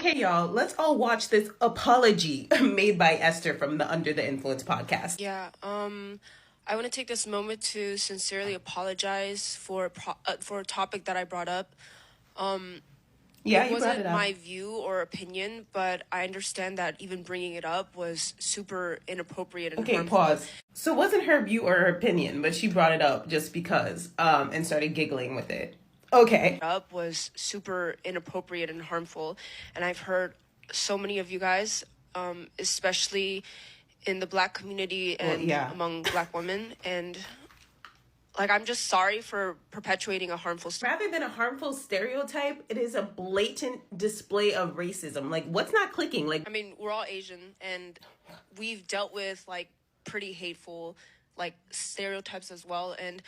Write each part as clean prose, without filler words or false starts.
Okay, y'all, let's all watch this apology made by Esther from the Under the Influence podcast. Yeah, I want to take this moment to sincerely apologize for a topic that I brought up. Yeah, It you brought it wasn't up. my view or opinion, but I understand that even bringing it up was super inappropriate and Okay, harmful. pause. So it wasn't her view or her opinion, but she brought it up just because, and started giggling with it. Okay. Up was super inappropriate and harmful, and I've heard so many of you guys, especially in the Black community and among Black women, and like, I'm just sorry for perpetuating a harmful Rather than a harmful stereotype, it is a blatant display of racism. Like, what's not clicking? Like, I mean, we're all Asian, and we've dealt with, like, pretty hateful, like, stereotypes as well, and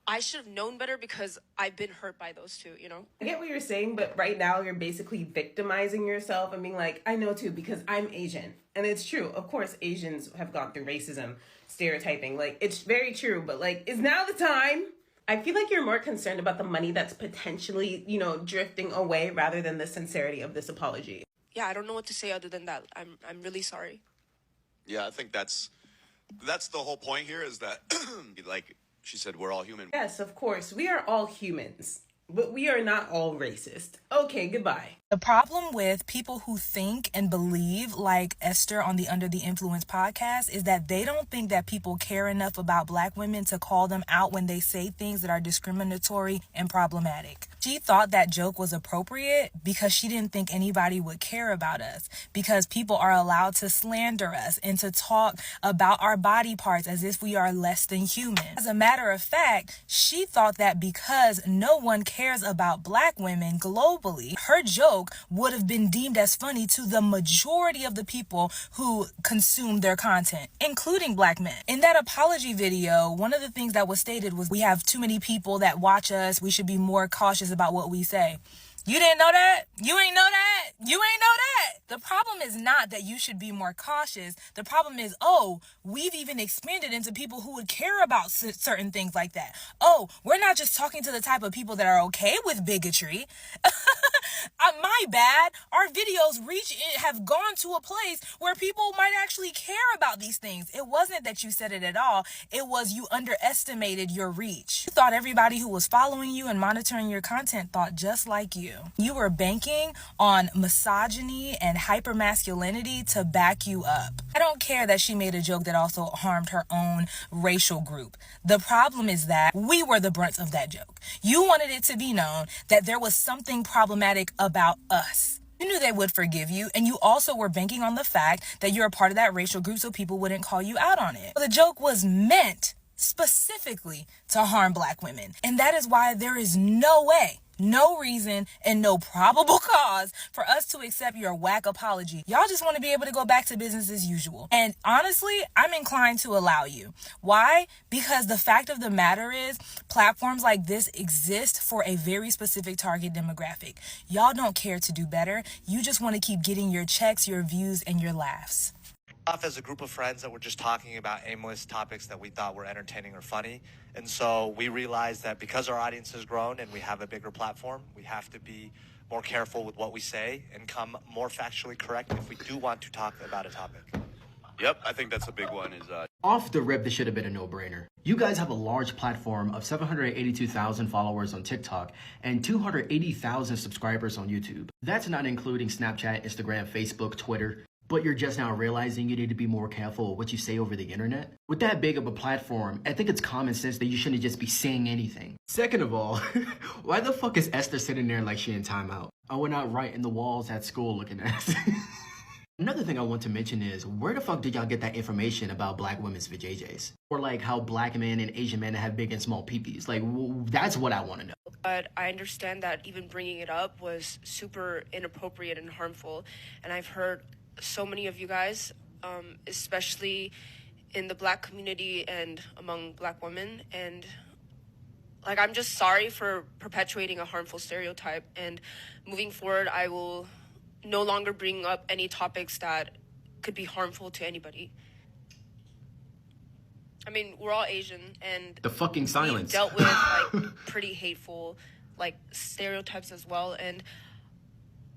I should have known better because I've been hurt by those too, you know? I get what you're saying, but right now you're basically victimizing yourself and being like, I know too, because I'm Asian. And it's true. Of course, Asians have gone through racism, stereotyping. Like, it's very true, but like, is now the time? I feel like you're more concerned about the money that's potentially, drifting away rather than the sincerity of this apology. Yeah, I don't know what to say other than that. I'm really sorry. Yeah, I think that's the whole point here is that, like she said, we're all human. Yes, of course. We are all humans, but we are not all racist. Okay, goodbye. The problem with people who think and believe like Esther on the Under the Influence podcast is that they don't think that people care enough about Black women to call them out when they say things that are discriminatory and problematic. She thought that joke was appropriate because she didn't think anybody would care about us, because people are allowed to slander us and to talk about our body parts as if we are less than human. As a matter of fact, she thought that because no one cares about Black women globally, her joke would have been deemed as funny to the majority of the people who consume their content, including Black men. In that apology video, one of the things that was stated was, we have too many people that watch us, we should be more cautious about what we say. You didn't know that? You ain't know that? You ain't know that? The problem is not that you should be more cautious. The problem is, we've even expanded into people who would care about certain things like that. We're not just talking to the type of people that are okay with bigotry. My bad. Our videos have gone to a place where people might actually care about these things. It wasn't that you said it at all. It was you underestimated your reach. You thought everybody who was following you and monitoring your content thought just like you. You were banking on misogyny and hypermasculinity to back you up. I don't care that she made a joke that also harmed her own racial group. The problem is that we were the brunt of that joke. You wanted it to be known that there was something problematic about us. You knew they would forgive you, and you also were banking on the fact that you're a part of that racial group so people wouldn't call you out on it. The joke was meant specifically to harm Black women, and that is why there is no way, no reason, and no probable cause for us to accept your whack apology. Y'all just want to be able to go back to business as usual. And honestly, I'm inclined to allow you. Why? Because the fact of the matter is, platforms like this exist for a very specific target demographic. Y'all don't care to do better. You just want to keep getting your checks, your views, and your laughs. Off as a group of friends that were just talking about aimless topics that we thought were entertaining or funny. And so we realized that because our audience has grown and we have a bigger platform, we have to be more careful with what we say and come more factually correct if we do want to talk about a topic. Yep, I think that's a big one. Off the rip, this should have been a no-brainer. You guys have a large platform of 782,000 followers on TikTok and 280,000 subscribers on YouTube. That's not including Snapchat, Instagram, Facebook, Twitter. But you're just now realizing you need to be more careful of what you say over the internet? With that big of a platform, I think it's common sense that you shouldn't just be saying anything. Second of all, why the fuck is Esther sitting there like she in timeout? I went out right in the walls at school looking at us. Another thing I want to mention is, where the fuck did y'all get that information about Black women's vajayjays? Or like how Black men and Asian men have big and small peepees? Like, that's what I want to know. But I understand that even bringing it up was super inappropriate and harmful, and I've heard so many of you guys, especially in the Black community and among Black women, and like, I'm just sorry for perpetuating a harmful stereotype, and moving forward I will no longer bring up any topics that could be harmful to anybody. I mean, we're all Asian, and the fucking silence. We've dealt with like pretty hateful like stereotypes as well, and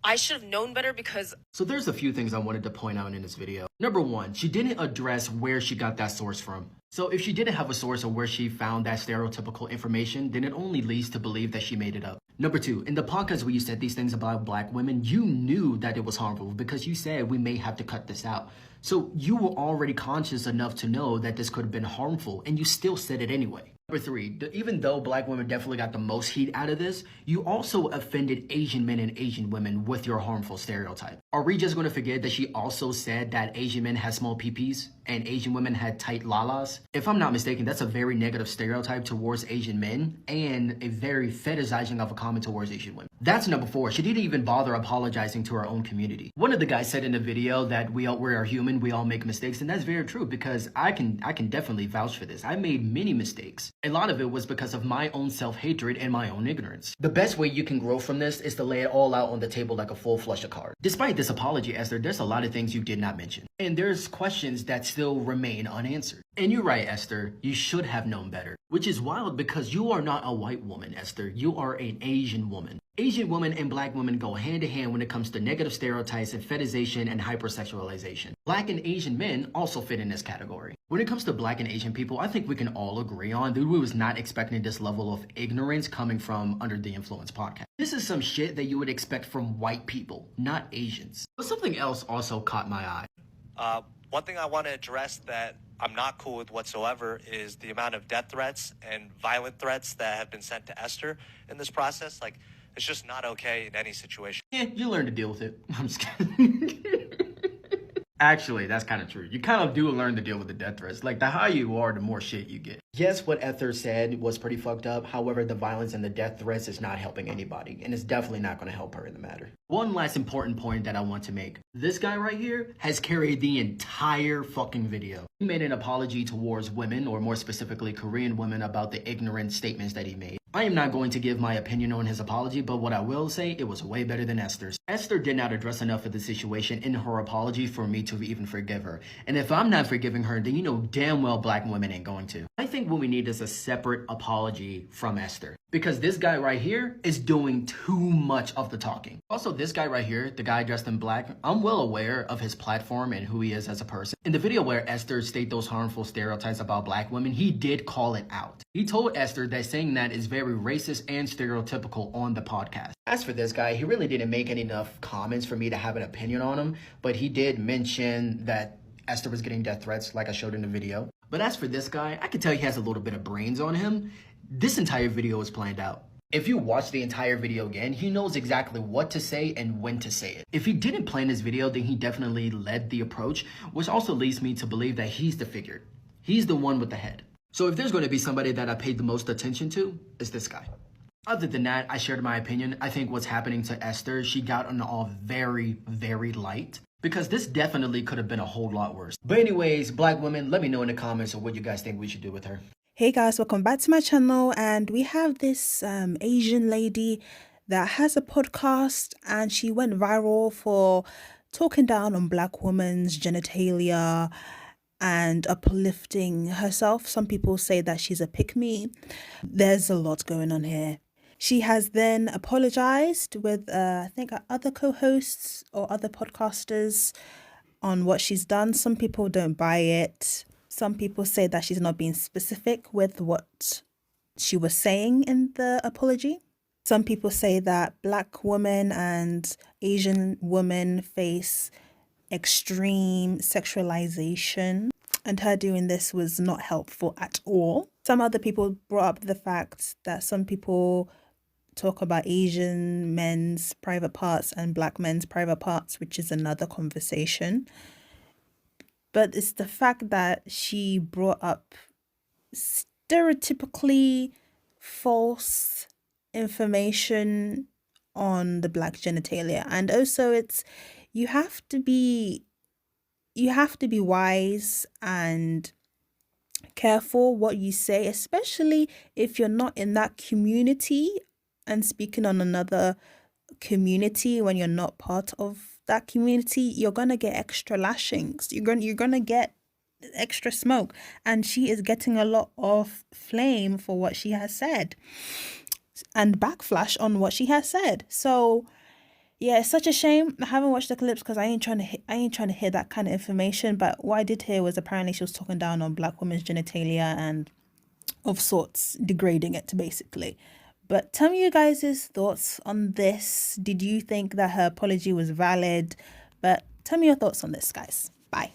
I should have known better because... So there's a few things I wanted to point out in this video. Number one, she didn't address where she got that source from. So if she didn't have a source of where she found that stereotypical information, then it only leads to believe that she made it up. Number two, in the podcast where you said these things about black women, you knew that it was harmful because you said we may have to cut this out. So you were already conscious enough to know that this could have been harmful, and you still said it anyway. Number three, even though black women definitely got the most heat out of this, you also offended Asian men and Asian women with your harmful stereotype. Are we just going to forget that she also said that Asian men had small peepees and Asian women had tight lalas? If I'm not mistaken, that's a very negative stereotype towards Asian men and a very fetishizing of a comment towards Asian women. That's number four. She didn't even bother apologizing to her own community. One of the guys said in the video that we are human, we all make mistakes, and that's very true because I can definitely vouch for this. I made many mistakes. A lot of it was because of my own self-hatred and my own ignorance. The best way you can grow from this is to lay it all out on the table like a full flush of cards. Despite this apology, Esther, there's a lot of things you did not mention. And there's questions that still remain unanswered. And you're right, Esther, you should have known better. Which is wild because you are not a white woman, Esther. You are an Asian woman. Asian women and black women go hand in hand when it comes to negative stereotypes and fetishization and hypersexualization. Black and Asian men also fit in this category. When it comes to black and Asian people, I think we can all agree on that we was not expecting this level of ignorance coming from Under the Influence podcast. This is some shit that you would expect from white people, not Asians. But something else also caught my eye. One thing I want to address that I'm not cool with whatsoever is the amount of death threats and violent threats that have been sent to Esther in this process. Like, it's just not okay in any situation. Yeah, you learn to deal with it. I'm just kidding. Actually, that's kind of true. You kind of do learn to deal with the death threats. Like, the higher you are, the more shit you get. Yes, what Esther said was pretty fucked up. However, the violence and the death threats is not helping anybody. And it's definitely not going to help her in the matter. One last important point that I want to make. This guy right here has carried the entire fucking video. He made an apology towards women, or more specifically Korean women, about the ignorant statements that he made. I am not going to give my opinion on his apology, but what I will say, it was way better than Esther's. Esther did not address enough of the situation in her apology for me to even forgive her. And if I'm not forgiving her, then you know damn well black women ain't going to. I think what we need is a separate apology from Esther. Because this guy right here is doing too much of the talking. Also, this guy right here, the guy dressed in black, I'm well aware of his platform and who he is as a person. In the video where Esther stated those harmful stereotypes about black women, he did call it out. He told Esther that saying that is very racist and stereotypical on the podcast. As for this guy, he really didn't make enough comments for me to have an opinion on him, but he did mention that Esther was getting death threats like I showed in the video. But as for this guy, I can tell he has a little bit of brains on him. This entire video is planned out. If you watch the entire video again, he knows exactly what to say and when to say it. If he didn't plan this video, then he definitely led the approach, which also leads me to believe that he's the figure. He's the one with the head. So if there's going to be somebody that I paid the most attention to, it's this guy. Other than that, I shared my opinion. I think what's happening to Esther, she got on all very, very light. Because this definitely could have been a whole lot worse. But anyways, black women, let me know in the comments of what you guys think we should do with her. Hey guys, welcome back to my channel, and we have this Asian lady that has a podcast, and she went viral for talking down on black women's genitalia and uplifting herself. Some people say that she's a pick-me. There's a lot going on here. She has then apologized with I think other co-hosts or other podcasters on what she's done. Some people don't buy it. Some people say that she's not being specific with what she was saying in the apology. Some people say that black women and Asian women face extreme sexualization, and her doing this was not helpful at all. Some other people brought up the fact that some people talk about Asian men's private parts and black men's private parts, which is another conversation. But it's the fact that she brought up stereotypically false information on the black genitalia. And also you have to be wise and careful what you say, especially if you're not in that community and speaking on another community. When you're not part of that community, you're gonna get extra lashings. You're gonna get extra smoke, and she is getting a lot of flame for what she has said and backflash on what she has said. So Yeah, it's such a shame. I haven't watched the clips because I ain't trying to hear that kind of information. But what I did hear was apparently she was talking down on black women's genitalia and of sorts, degrading it basically. But tell me you guys' thoughts on this. Did you think that her apology was valid? But tell me your thoughts on this, guys. Bye.